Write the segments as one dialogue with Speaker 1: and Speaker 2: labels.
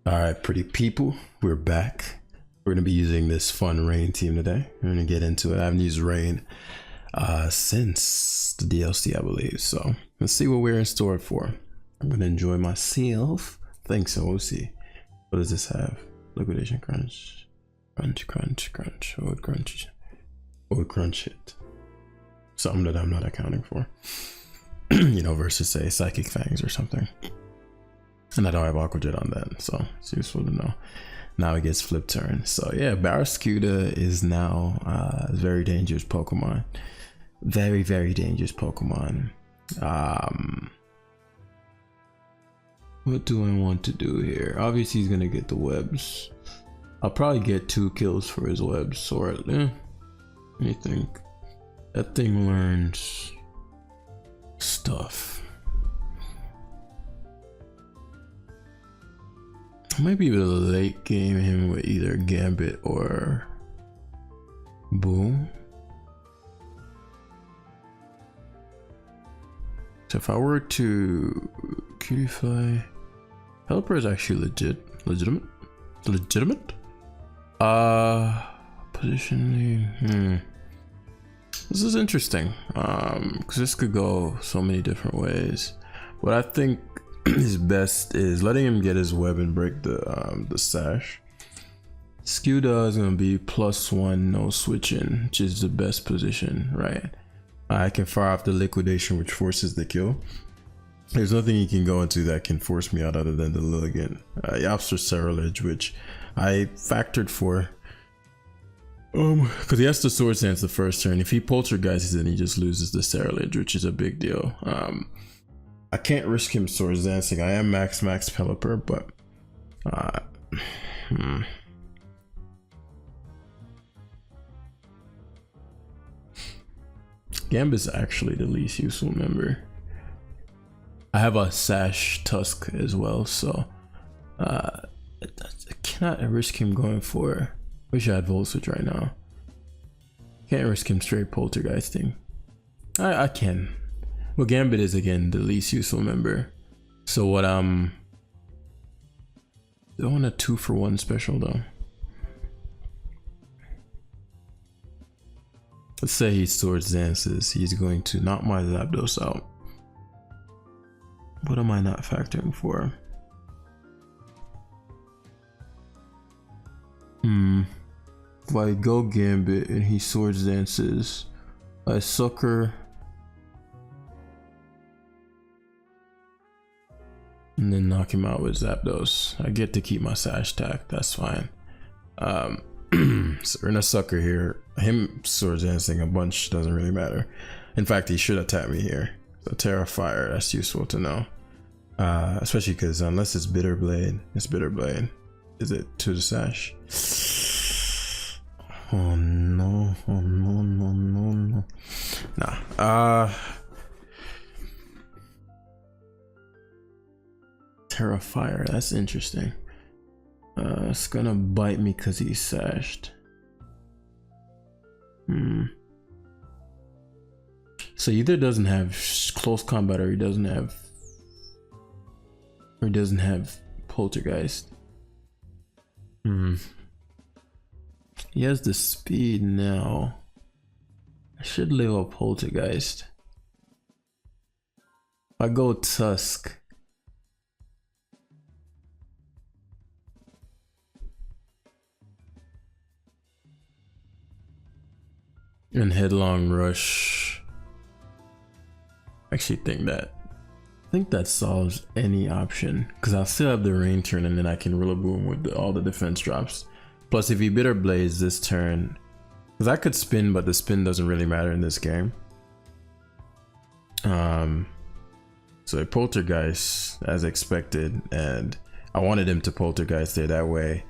Speaker 1: All right, pretty people, we're back. We're gonna be using this fun rain team today. We're gonna get into it. I haven't used rain since the DLC, I believe. So let's see what we're in store for. I'm gonna enjoy myself. Think so. We'll see. What does this have? Liquidation crunch, crunch, crunch, crunch. What crunch? What crunch hit? Something that I'm not accounting for. You know, versus say psychic fangs or something. And I don't have Aquajet on that, so it's useful to know. Now it gets flip turn. So yeah, Barraskewda is now a very dangerous Pokemon. Very, very dangerous Pokemon. What do I want to do here? Obviously he's gonna get the webs. I'll probably get 2 kills for his webs, or let me think. That thing learns stuff. Maybe the late game him with either Gambit or Boom. So if I were to Cutify, Helper is actually legitimate. Positioning. This is interesting. Because this could go so many different ways. What I think his best is letting him get his web and break the sash. Skewda is gonna be +1, no switching, which is the best position, right? I can fire off the liquidation, which forces the kill. There's nothing he can go into that can force me out other than the Lilligant. Yaps for Cerulege, which I factored for. Because he has to Sword Dance the first turn. If he Poltergeists, then he just loses the Cerulege, which is a big deal. I can't risk him Swords Dancing. I am max Pelipper, but Gambit's actually the least useful member. I have a Sash Tusk as well, so I cannot risk him going for. Wish I had Volt Switch right now. Can't risk him straight Poltergeisting. I can. Well, Gambit is again the least useful member. So what I want a 2-for-1 special though. Let's say he Swords Dances. He's going to knock my Zapdos out. What am I not factoring for? If I go Gambit and he Swords Dances, I Sucker. And then knock him out with Zapdos. I get to keep my Sash Tack, that's fine. So we're in a Sucker here. Him Swords Dancing a bunch doesn't really matter. In fact, he should attack me here. So Terra Fire, that's useful to know. Especially because unless it's Bitter Blade, it's Bitter Blade. Is it to the Sash? Oh no, oh no, no, no, no. Nah. Terra Fire, that's interesting. It's gonna bite me because he's sashed. So either doesn't have close combat or he doesn't have Poltergeist. He has the speed now. I should live up Poltergeist. If I go Tusk, and Headlong Rush. I actually think that solves any option, because I'll still have the rain turn and then I can Rillaboom with all the defense drops. Plus if he Bitter Blades this turn, because I could spin, but the spin doesn't really matter in this game. So a Poltergeist as expected, and I wanted him to Poltergeist there, that way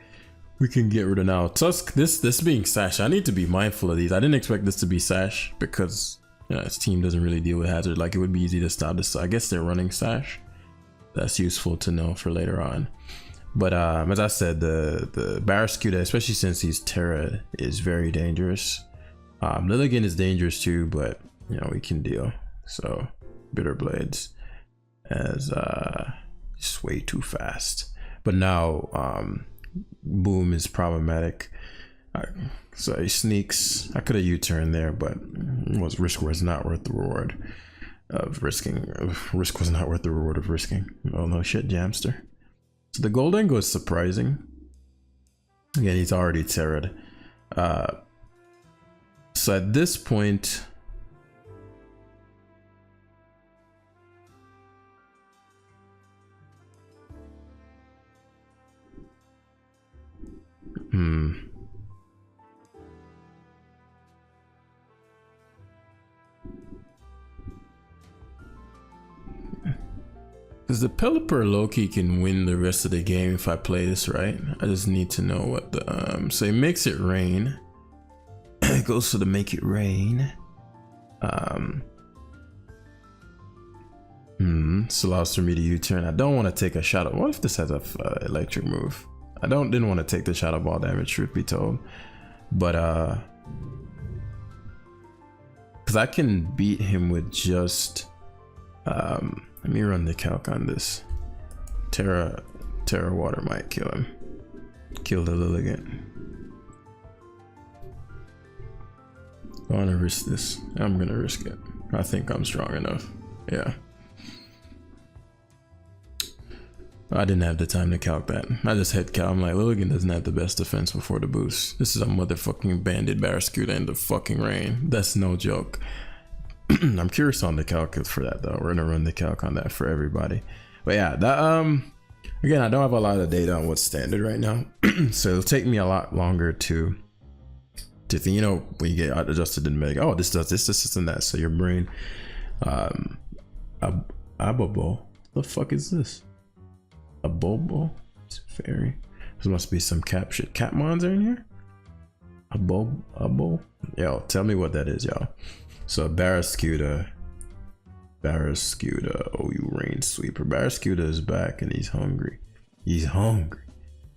Speaker 1: we can get rid of now. Tusk, this being Sash, I need to be mindful of these. I didn't expect this to be Sash because his team doesn't really deal with Hazard. Like, it would be easy to stop this. So I guess they're running Sash. That's useful to know for later on. But as I said, the Barraskewda, especially since he's Terra, is very dangerous. Lilligant is dangerous too, but you know, we can deal. So Bitter Blades as just way too fast. But now Boom is problematic. So he sneaks. I could have U-turned there, but risk was not worth the reward of risking. Risk was not worth the reward of risking. Oh no shit, Jamster. So the Golden goes surprising. Again, he's already terrored. So at this point, because the Pelipper Loki can win the rest of the game if I play this right. I just need to know what the so he makes it rain. It goes for the make it rain. This allows for me to U-turn. I don't want to take a shadow. What if this has a electric move? I didn't want to take the shadow ball damage, truth be told, but because I can beat him with just let me run the calc on this. Terra Water might kill him. Kill the Lilligant. I want to risk this. I'm gonna risk it. I think I'm strong enough. Yeah. I didn't have the time to calc that. I just head calc. I'm like, Lilligant doesn't have the best defense before the boost. This is a motherfucking banded Barracuda in the fucking rain. That's no joke. I'm curious on the calculus for that though. We're gonna run the calc on that for everybody. But yeah, that again, I don't have a lot of data on what's standard right now, so it'll take me a lot longer to think. You know, when you get adjusted in Meg, oh, this does this, and that. So your brain, Abobo, the fuck is this? A Bobo? It's fairy. There must be some cat shit. Catmons are in here? A Bo? Yo, tell me what that is, y'all. So Barracuda, oh you rain sweeper. Barracuda is back and he's hungry. He's hungry.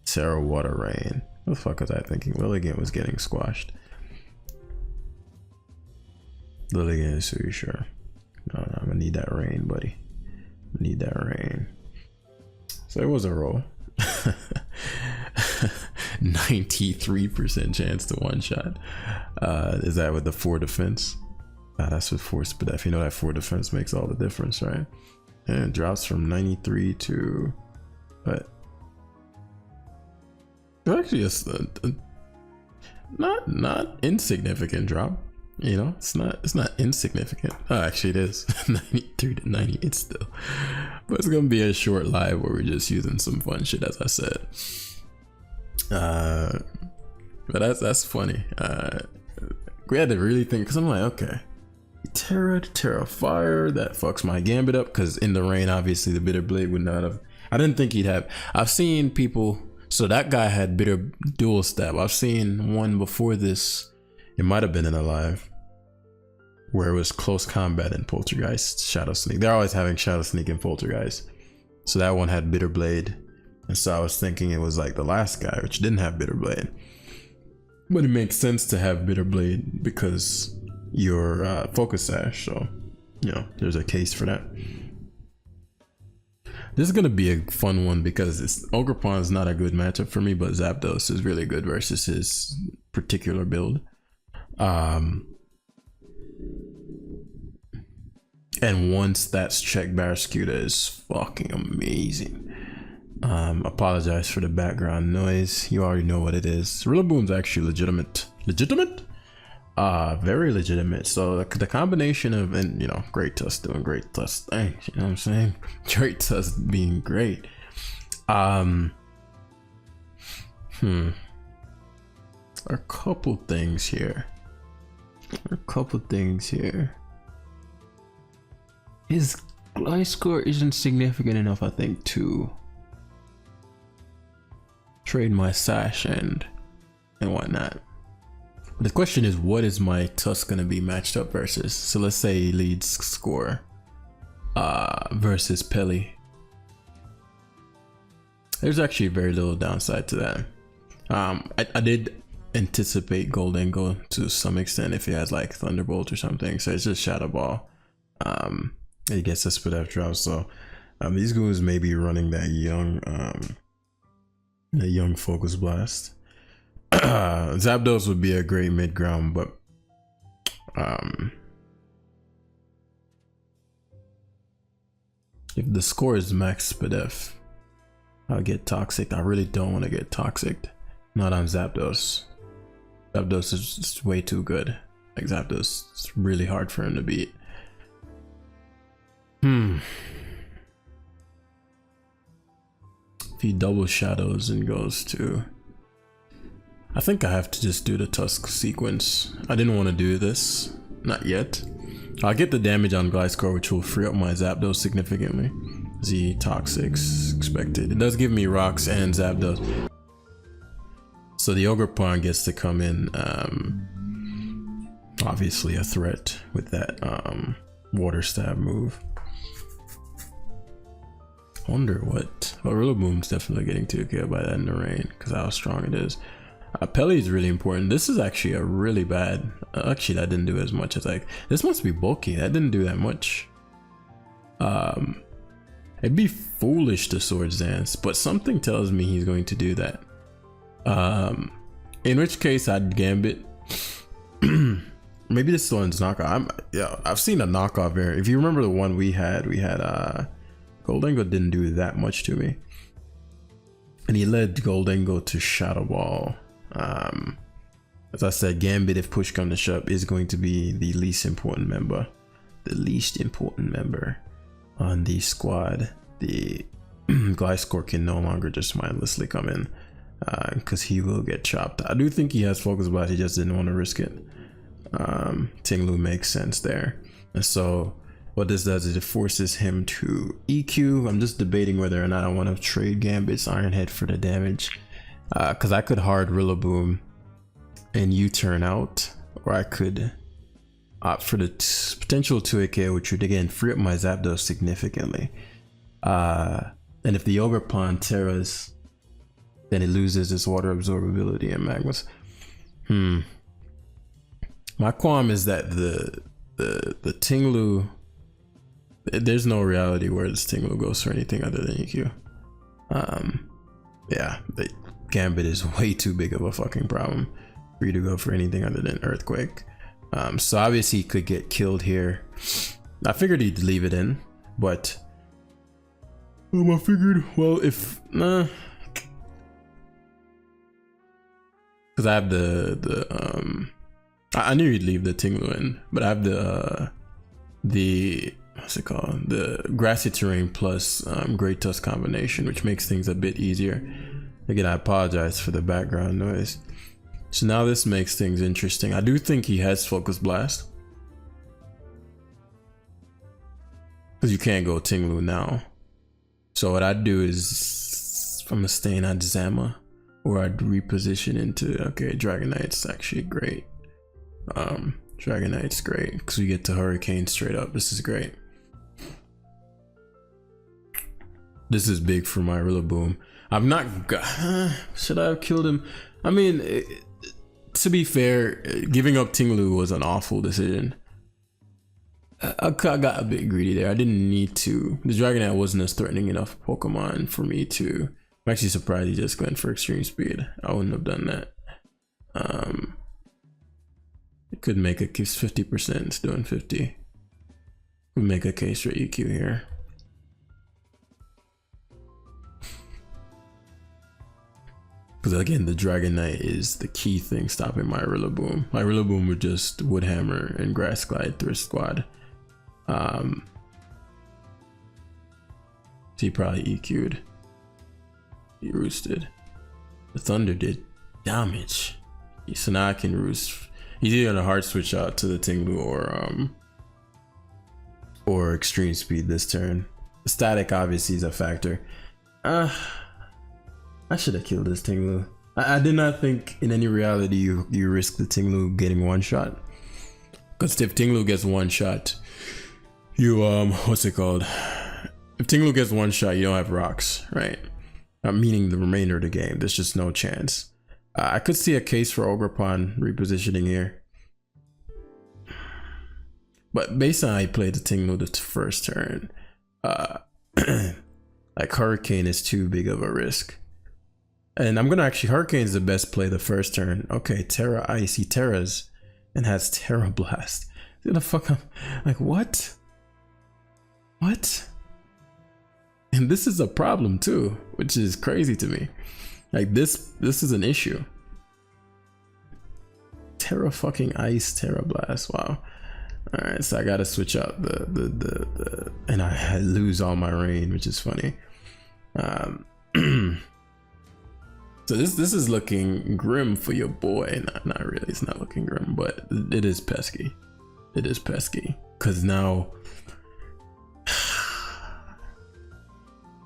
Speaker 1: Terra Water Rain. What the fuck was I thinking? Lilligant was getting squashed. Lilligant is so sure. No, I'm gonna need that rain, buddy. I need that rain. So it was a roll. 93% chance to one shot. Is that with the 4 defense? That's with force, but if you know that 4 defense makes all the difference, right? And it drops from 93 to what? Actually, it's a not insignificant drop. You know, it's not insignificant. Oh, actually it is. 93 to 98 still, but it's gonna be a short live where we're just using some fun shit, as I said. But that's funny. We had to really think, because I'm like, okay, Terra Fire, that fucks my Gambit up, because in the rain obviously the Bitter Blade would not have. I didn't think he'd have. I've seen people, so that guy had Bitter Dual Stab. I've seen one before this. It might have been in a live where it was close combat in Poltergeist, Shadow Sneak. They're always having Shadow Sneak and Poltergeist. So that one had Bitter Blade. And so I was thinking it was like the last guy, which didn't have Bitter Blade. But it makes sense to have Bitter Blade because you're Focus Sash. So, you know, there's a case for that. This is going to be a fun one because Ogerpon is not a good matchup for me, but Zapdos is really good versus his particular build. And once that's checked, Barracuda is fucking amazing. Apologize for the background noise. You already know what it is. Rillaboom's actually legitimate, very legitimate. So the combination of, and you know, Great Tusk doing Great Tusk things, you know what I'm saying? Great Tusk being great. A couple things here. His glide score isn't significant enough, I think, to trade my Sash and whatnot. The question is, what is my Tusk gonna be matched up versus? So let's say he leads score versus Pelly. There's actually very little downside to that. I did anticipate Goldengo to some extent if he has like Thunderbolt or something, so it's just Shadow Ball. He gets a split F drop, so these guys may be running that young A young focus blast. Zapdos would be a great mid ground, but if the score is max Spadef, I'll get toxic. I really don't want to get toxic. Not on Zapdos. Zapdos is just way too good. Like Zapdos, it's really hard for him to beat. If he double shadows and goes to, I think I have to just do the Tusk sequence. I didn't want to do this, not yet. I'll get the damage on Gliscor, which will free up my Zapdos significantly. Z Toxics expected. It does give me rocks and Zapdos, so the Ogerpon gets to come in. Obviously a threat with that water stab move. I wonder what. Well, Rillaboom's definitely getting 2k by that in the rain because how strong it is. Pelly is really important. This is actually a really bad. Actually, that didn't do as much as like. This must be bulky. That didn't do that much. It'd be foolish to Swords Dance, but something tells me he's going to do that. In which case, I'd Gambit. Maybe this one's knockoff. I've seen a knockoff variant. If you remember the one we had Goldengo didn't do that much to me, and he led Goldengo to Shadow Ball. As I said, Gambit, if push comes to shove, is going to be the least important member on the squad. The Gliscor can no longer just mindlessly come in because he will get chopped. I do think he has Focus Blast, he just didn't want to risk it. Tinglu makes sense there, and so what this does is it forces him to EQ. I'm just debating whether or not I want to trade Gambit's Iron Head for the damage, because I could hard Rillaboom and U-turn out, or I could opt for the potential 2AK, which would again free up my Zapdos significantly. And if the Ogerpon Terras, then it loses its water absorbability and Magmas. My qualm is that the Tinglu, there's no reality where this Tinglu goes for anything other than EQ. Yeah, the Gambit is way too big of a fucking problem for you to go for anything other than Earthquake. So obviously he could get killed here. I figured he'd leave it in, but I figured, well, if because I have I knew he'd leave the Tinglu in, but I have the what's it called, the Grassy Terrain plus Great Tusk combination, which makes things a bit easier. Again, I apologize for the background noise. So now this makes things interesting. I do think he has Focus Blast, because you can't go Tinglu now. So what I'd do is, from a stain, I'd Zama, or I'd reposition into, okay, Dragonite's actually great. Dragonite's great because we get to Hurricane straight up. This is great. This is big for my Rillaboom. I'm not. Should I have killed him? I mean, to be fair, giving up Tinglu was an awful decision. I got a bit greedy there. I didn't need to. The Dragonite wasn't as threatening enough Pokemon for me to. I'm actually surprised he just went for extreme speed. I wouldn't have done that. It could make a case 50%. It's doing 50. Could make a case for EQ here. Because again, the Dragonite is the key thing stopping my Rillaboom. My Rillaboom would just Woodhammer and Grass Glide through a squad. So he probably EQ'd. He roosted. The Thunder did damage. So now I can roost. He's either gonna hard switch out to the Tinglu or extreme speed this turn. The static obviously is a factor. I should have killed this Tinglu. I did not think in any reality you risk the Tinglu getting one shot. Because if Tinglu gets one shot, you what's it called? If Tinglu gets one shot, you don't have rocks, right? Meaning the remainder of the game. There's just no chance. I could see a case for Ogerpon repositioning here. But based on how he played the Tinglu the first turn, like Hurricane is too big of a risk. And I'm gonna actually Hurricane's the best play the first turn. Okay, Terra Ice. He Terras and has Terra Blast. He's gonna fuck up. Like what? What? And this is a problem too, which is crazy to me. Like this is an issue. Terra fucking Ice, Terra Blast. Wow. All right, so I gotta switch out the and I lose all my rain, which is funny. So this is looking grim for your boy. Not really. It's not looking grim, but it is pesky. It is pesky because now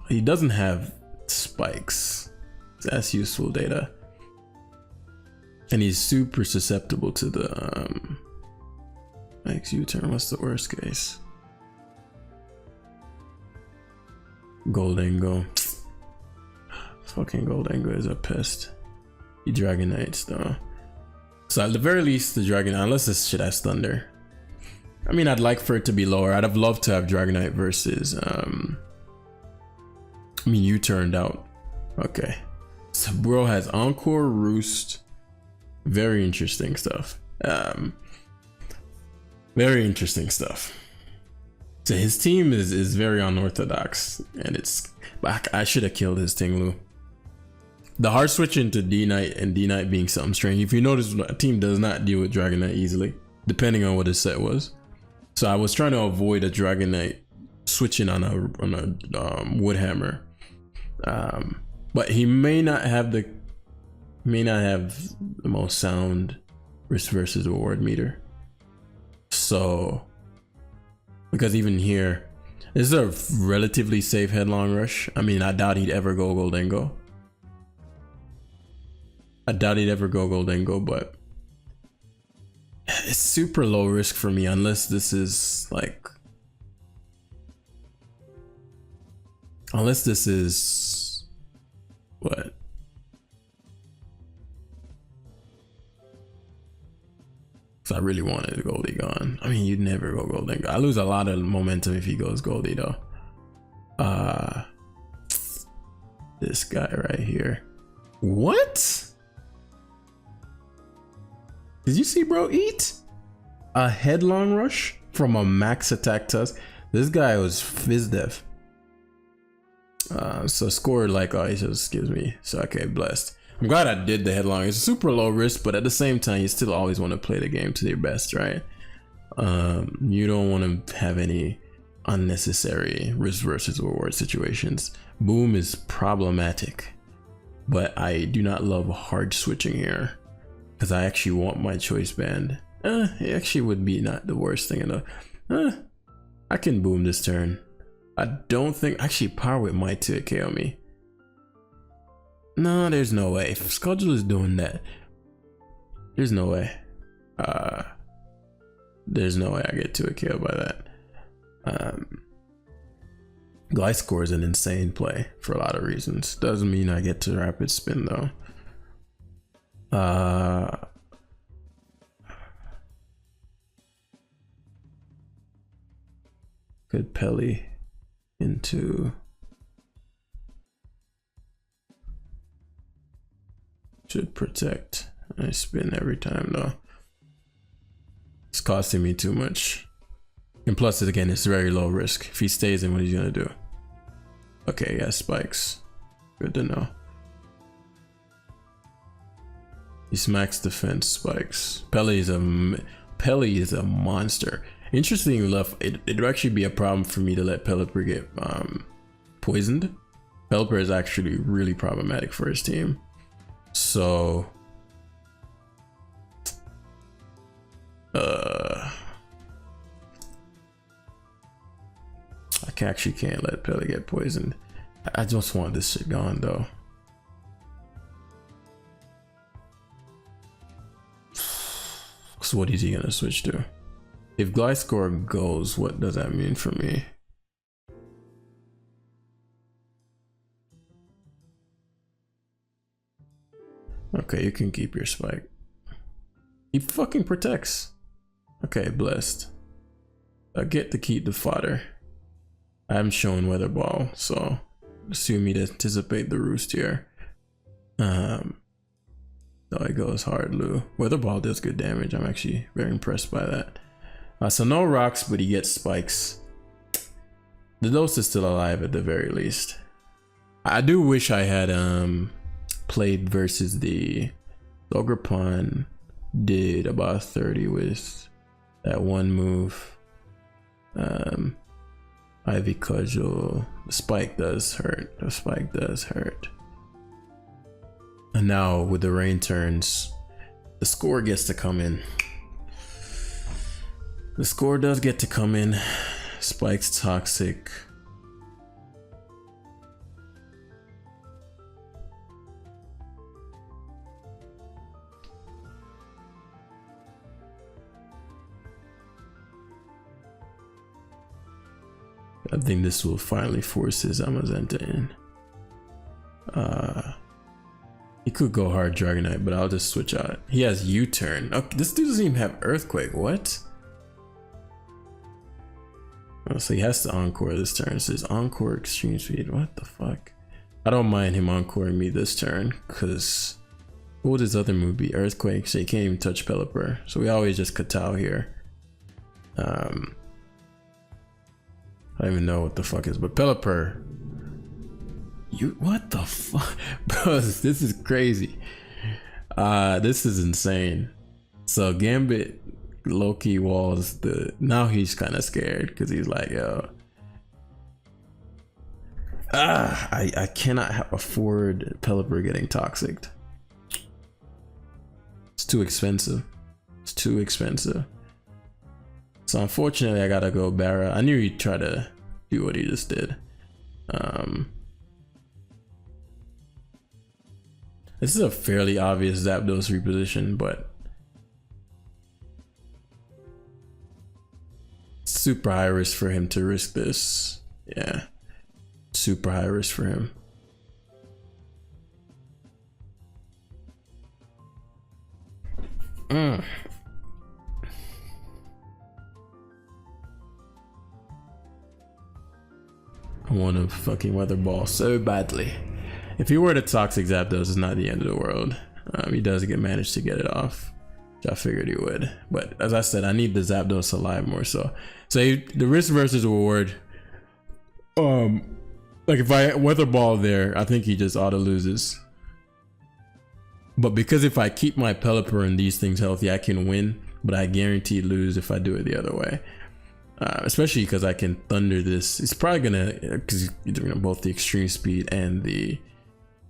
Speaker 1: he doesn't have spikes. That's useful data, and he's super susceptible to the makes U-turn. What's the worst case? Goldango. Fucking Goldango is a pest. He Dragon Knights though. So at the very least, the Dragon, unless this shit has Thunder. I mean, I'd like for it to be lower. I'd have loved to have Dragonite versus I mean, you turned out. Okay. So bro has Encore, Roost. Very interesting stuff. Very interesting stuff. So his team is very unorthodox, and it's I should have killed his Tinglu. The hard switch into D Knight and D Knight being something strange. If you notice, a team does not deal with Dragon Knight easily, depending on what his set was. So I was trying to avoid a Dragon Knight switching on a Woodhammer, but he may not have the most sound risk versus reward meter. So because even here, this is a relatively safe headlong rush. I mean, I doubt he'd ever go Goldango. But it's super low risk for me unless this is like, what? So I really wanted Goldie gone. I mean, you'd never go Goldango. I lose a lot of momentum if he goes Goldie though. This guy right here. What? Did you see bro eat a headlong rush from a max attack tusk? This guy was Fizdef. So scored like, oh, he just gives me, so okay, blessed. I'm glad I did the headlong. It's super low risk, but at the same time, you still always want to play the game to your best, right? You don't want to have any unnecessary risk versus reward situations. Boom is problematic, but I do not love hard switching here because I actually want my choice band. It actually would be not the worst thing enough. I can boom this turn. I don't think, actually Power Whip might KO me. No, there's no way. If Schedule is doing that, there's no way. There's no way I get to a KO by that. Glycor is an insane play for a lot of reasons. Doesn't mean I get to rapid spin though. Could Pelly into, should protect. I spin every time though. It's costing me too much. And plus, again, it's very low risk. If he stays in, what he's gonna do? Okay, yeah, spikes. Good to know. He's max defense spikes. Pelly is a monster. Interestingly enough, it'd actually be a problem for me to let Pelipper get poisoned. Pelipper is actually really problematic for his team. So I actually can't let Pelly get poisoned. I just want this shit gone though. So what is he gonna switch to? If Glycor goes, what does that mean for me? Okay, you can keep your spike. He fucking protects. Okay, blessed. I get to keep the fodder. I'm showing Weather Ball, so assume me to anticipate the roost here. Um, oh, it goes hard, Lou. Weather ball does good damage. I'm actually very impressed by that. So no rocks, but he gets spikes. The dose is still alive at the very least. I do wish I had played versus the Ogre Pawn. Did about 30 with that one move. Ivy Cudgel. The spike does hurt. The spike does hurt. And now with the rain turns, the score gets to come in. The score does get to come in. Spike's toxic. I think this will finally force his Amazenta in. He could go hard Dragonite, but I'll just switch out. He has U-turn. Okay, this dude doesn't even have Earthquake. What? Oh, so he has to encore this turn. It says encore extreme speed. What the fuck? I don't mind him encoring me this turn, because what would his other move be? Earthquake, so he can't even touch Pelipper. So we always just Katao here. I don't even know what the fuck is, but Pelipper. You, what the fuck? Bro, this is crazy. This is insane. So Gambit Loki walls the, now he's kind of scared because he's like, yo, I cannot afford Pelipper getting toxic. It's too expensive. It's too expensive. So unfortunately I gotta go Barra. I knew he'd try to do what he just did. This is a fairly obvious Zapdos reposition, but super high risk for him to risk this. Yeah, super high risk for him. I want a fucking weather ball so badly. If he were to toxic Zapdos, it's not the end of the world. He does manage to get it off, which I figured he would. But as I said, I need the Zapdos alive more so. So the risk versus reward. Like if I weather ball there, I think he just auto loses. But because if I keep my Pelipper and these things healthy, I can win. But I guarantee lose if I do it the other way. Especially because I can thunder this. It's probably gonna, because you're doing both the extreme speed and the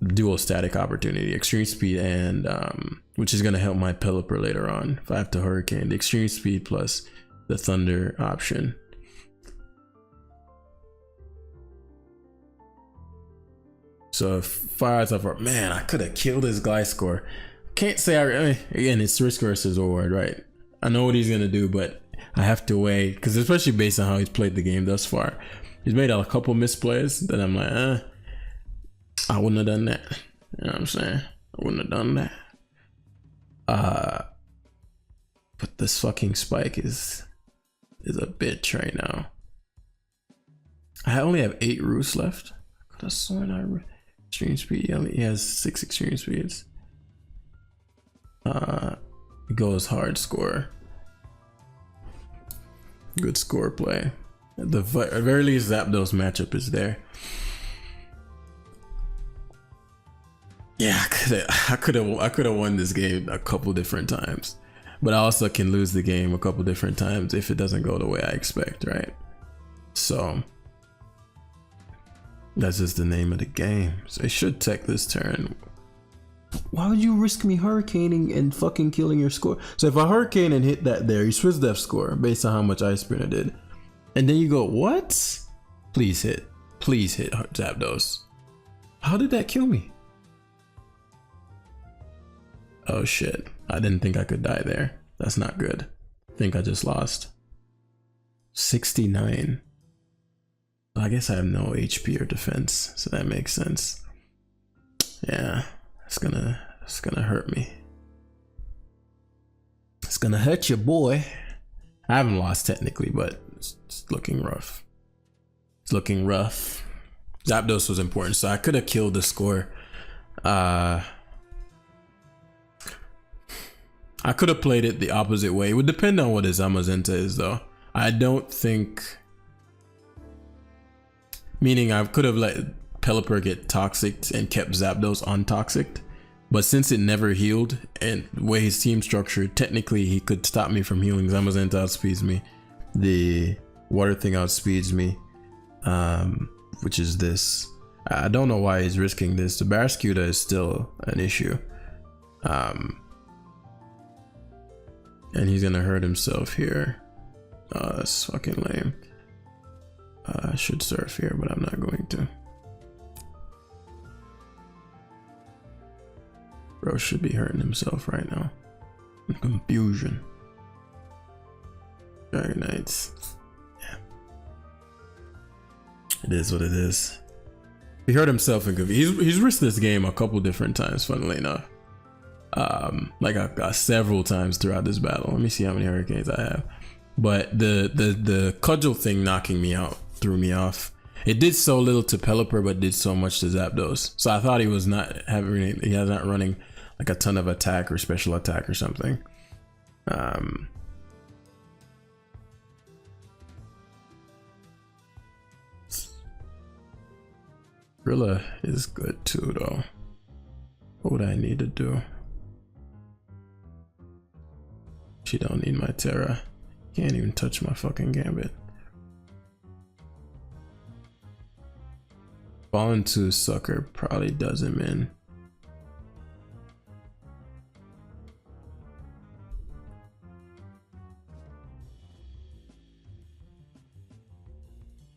Speaker 1: dual static opportunity. Extreme speed and which is gonna help my Pelipper later on if I have to hurricane. The extreme speed plus the thunder option. So if fires up, man, I could have killed his Gliscor. Can't say again, it's risk versus reward, right? I know what he's gonna do, but I have to weigh, because especially based on how he's played the game thus far. He's made a couple misplays that I'm like, I wouldn't have done that. You know what I'm saying? I wouldn't have done that. But this fucking spike is a bitch right now. I only have 8 roosts left. I could have sworn I extreme speed. He has 6 extreme speeds. It goes hard score. Good score play. At the very least, Zapdos matchup is there. Yeah, I could have won this game a couple different times, but I also can lose the game a couple different times if it doesn't go the way I expect, right? So that's just the name of the game. So it should tech this turn. Why would you risk me hurricaning and fucking killing your score? So if I hurricane and hit that there, you Swiss Def score based on how much Ice Spinner did. And then you go, what? Please hit Zapdos. How did that kill me? Oh shit, I didn't think I could die there. That's not good. I think I just lost. 69. I guess I have no HP or defense, so that makes sense. Yeah. It's gonna hurt me. It's gonna hurt you, boy. I haven't lost technically, but it's looking rough. It's looking rough. Zapdos was important, so I could have killed the score. I could have played it the opposite way. It would depend on what his Amazenta is though. I don't think, meaning I could have let Pelipper get toxic and kept Zapdos untoxic, but since it never healed and the way his team structured, technically he could stop me from healing. Zamazenta outspeeds me, the water thing outspeeds me, which is this. I don't know why he's risking this. The Barraskewda is still an issue, and he's gonna hurt himself here. That's fucking lame. I should surf here, but I'm not going to. Bro should be hurting himself right now. Confusion. Dragonites. Yeah. It is what it is. He hurt himself in confusion. He's risked this game a couple different times, funnily enough. Like I got several times throughout this battle. Let me see how many hurricanes I have. But the cudgel thing knocking me out threw me off. It did so little to Pelipper, but did so much to Zapdos. So I thought he was not having, he was not running like a ton of attack or special attack or something. Rilla is good too, though. What would I need to do? She don't need my Terra. Can't even touch my fucking Gambit. Falling to Sucker probably does him in.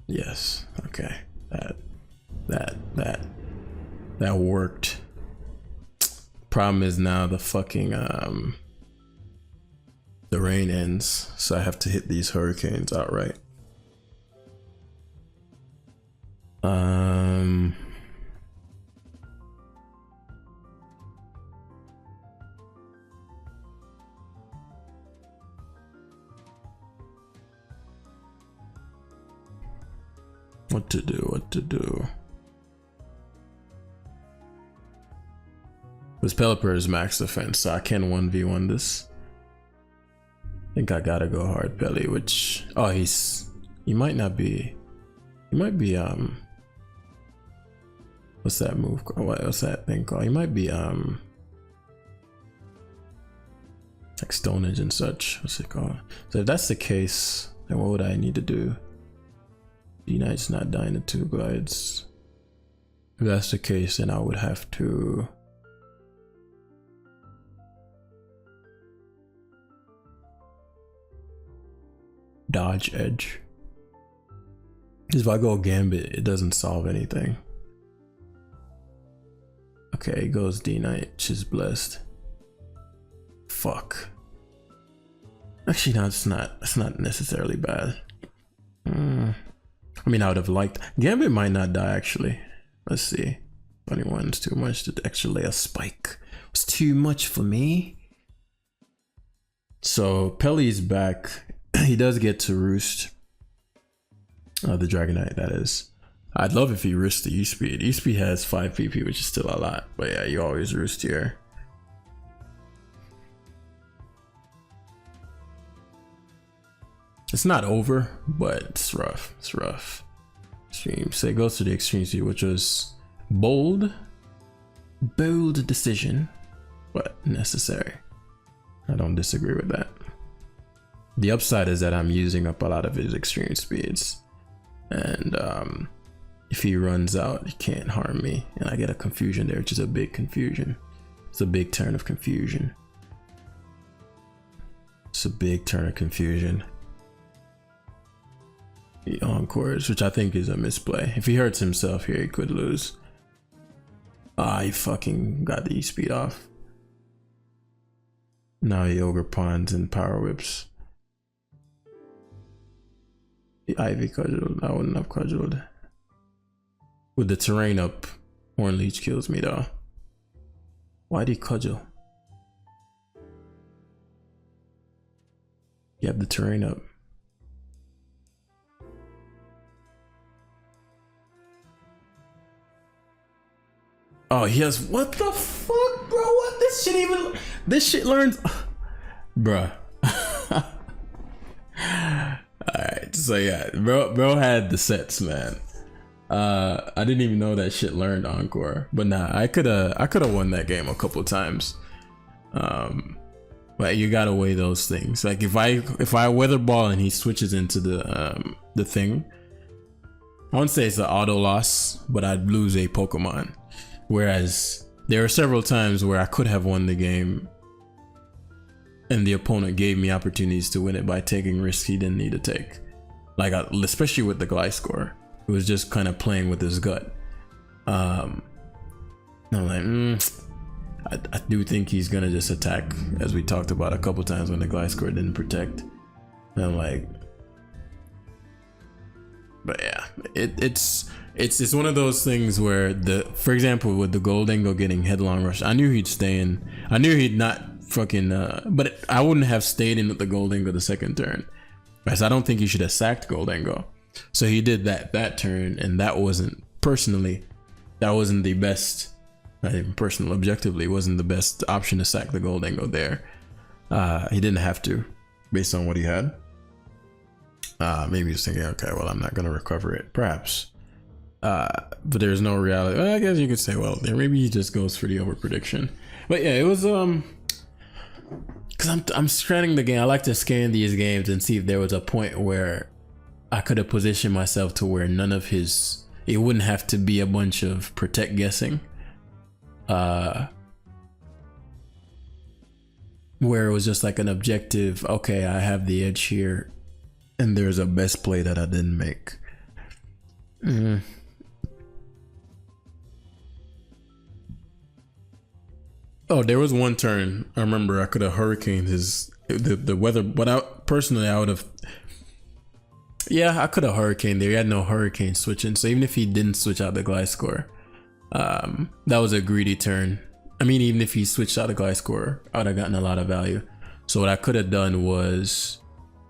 Speaker 1: Yes, okay. That worked. Problem is now the fucking the rain ends, so I have to hit these hurricanes outright. What to do? This Pelipper is max defense, so I can 1v1 this. I think I gotta go hard Pelly, which, oh, he might not be, he might be, what's that move called? What's that thing called? He might be, like Stonage and such. What's it called? So if that's the case, then what would I need to do? D-Knight's not dying to 2 glides. If that's the case, then I would have to dodge edge. Because if I go Gambit, it doesn't solve anything. Okay, it goes D-Knight, she's blessed. Fuck. Actually, no, it's not necessarily bad. I mean, I would have liked, Gambit might not die actually. Let's see. 21 is too much to actually lay a spike. It's too much for me. So Pelly's back. He does get to roost. The Dragonite, that is. I'd love if he roosted the E-Speed. E-Speed has 5 PP, which is still a lot. But yeah, you always roost here. It's not over, but it's rough. It's rough. Extreme. So it goes to the extreme speed, which was bold decision, but necessary. I don't disagree with that. The upside is that I'm using up a lot of his extreme speeds, and if he runs out, he can't harm me, and I get a confusion there, which is a big confusion. It's a big turn of confusion. It's a big turn of confusion. He encores, which I think is a misplay. If he hurts himself here, he could lose. Ah, he fucking got the E-Speed off. Now he Ogre Pawns and Power Whips. The Ivy cudgeled. I wouldn't have cudgeled. With the terrain up, Horn Leech kills me though. Why'd he cudgel? You have the terrain up. Oh, he has, what the fuck, bro? What? This shit learns. bruh. Alright, so yeah, bro had the sets, man. I didn't even know that shit learned Encore, but nah, I could have won that game a couple times. But you gotta weigh those things. Like if I weather ball and he switches into the thing, I won't say it's an auto loss, but I'd lose a Pokemon. Whereas there are several times where I could have won the game and the opponent gave me opportunities to win it by taking risks he didn't need to take. Like especially with the Gliscor, it was just kind of playing with his gut. I'm like, I do think he's gonna just attack, as we talked about a couple times when the Gliscor didn't protect. And I'm like, but yeah, it's one of those things where for example, with the Goldengo getting headlong rush, I knew he'd stay in. I knew he'd not fucking but I wouldn't have stayed in with the Goldengo the second turn. Right, so I don't think he should have sacked Goldengo. So he did that turn, and that wasn't the best. Not even personal, objectively, wasn't the best option to sack the Goldengo there. He didn't have to, based on what he had. Maybe he was thinking, okay, well, I'm not gonna recover it, perhaps. But there's no reality. Well, I guess you could say, well, maybe he just goes for the over prediction. But yeah, it was because I'm scanning the game. I like to scan these games and see if there was a point where I could have positioned myself to where none of it wouldn't have to be a bunch of protect guessing. Where it was just like an objective, okay, I have the edge here and there's a best play that I didn't make. Oh, there was one turn I remember I could have hurricaned the weather, but I would have, yeah, I could have hurricaned there. He had no hurricane switching, so even if he didn't switch out the Gliscor, that was a greedy turn. I mean, even if he switched out a Gliscor, I would have gotten a lot of value. So what I could have done was,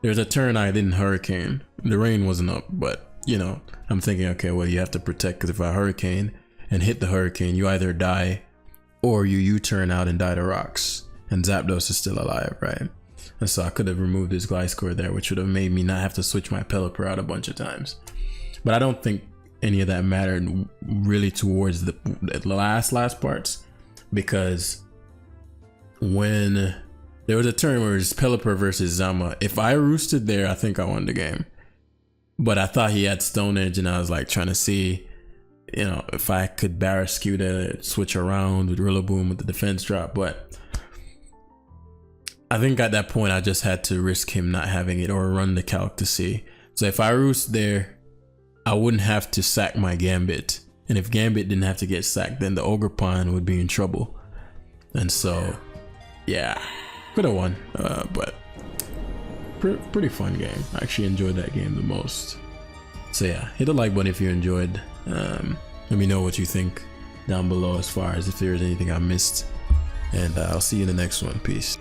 Speaker 1: there's a turn I didn't hurricane. The rain wasn't up, but you know, I'm thinking, okay, well, you have to protect, because if I hurricane and hit the hurricane, you either die or you U-turn out and die to rocks, and Zapdos is still alive, right? And so I could have removed his Gliscor there, which would have made me not have to switch my Pelipper out a bunch of times. But I don't think any of that mattered really towards the last parts, because when there was a turn where it's Pelipper versus Zama, if I roosted there, I think I won the game. But I thought he had Stone Edge, and I was like trying to see, you know, if I could Barrascue to switch around with Rillaboom with the defense drop. But I think at that point I just had to risk him not having it or run the calc to see. So if I roost there, I wouldn't have to sack my Gambit, and if Gambit didn't have to get sacked, then the Ogerpon would be in trouble. And so yeah, could have won, but pretty fun game. I actually enjoyed that game the most. So yeah, hit the like button if you enjoyed. Let me know what you think down below as far as if there's anything I missed, and I'll see you in the next one. Peace.